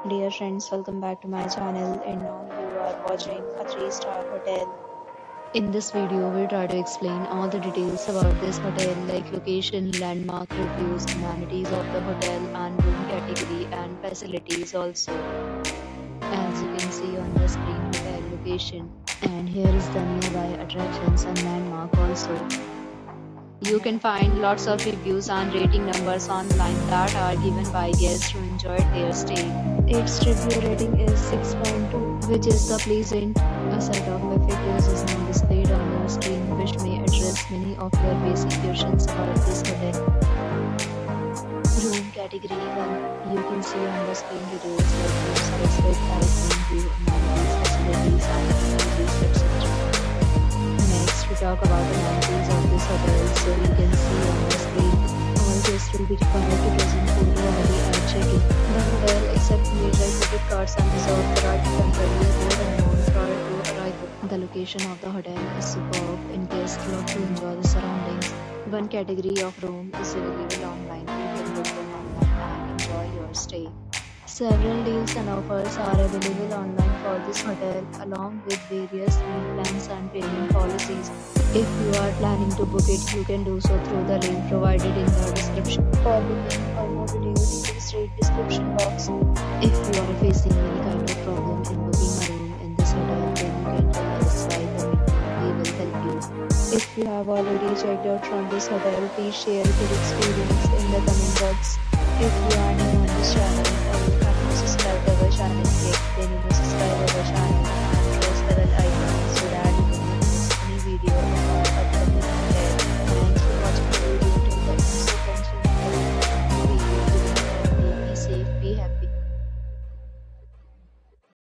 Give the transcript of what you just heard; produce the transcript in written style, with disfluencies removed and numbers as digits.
Dear friends, welcome back to my channel, and now you are watching a 3-star hotel. In this video, we'll try to explain all the details about this hotel like location, landmark reviews, amenities of the hotel and room category and facilities also. As you can see on the screen, hotel location, and here is the nearby attractions and landmark also. You can find lots of reviews and rating numbers online that are given by guests who enjoyed their stay. Its review rating is 6.2, which is the pleasant. A set of FAQs is now displayed on your screen, which may address many of your basic questions about this hotel. Room category 1. You can see on the screen details like room size, bed type, room view, amenities, facilities, and activities, etc. Next, we talk about the amenities of this hotel. So you can see on the screen, all guests will be required to present photo ID at check-in. The hotel accepts major credit cards and reserves the right to temporarily hold an amount prior to arrival. The location of the hotel is superb and guests love to enjoy the surroundings. One category of room is available online. You can book them online and enjoy your stay. Several deals and offers are available online for this hotel, along with various meal plans and payment policies. If you are planning to book it, you can do so through the link provided in the description. For booking or more details, please read description box. If you are facing any kind of problem in booking a room in this hotel, then you can tell us by commenting. We will help you. If you have already checked out from this hotel, please share your experience in the comment box. If you are new on this channel,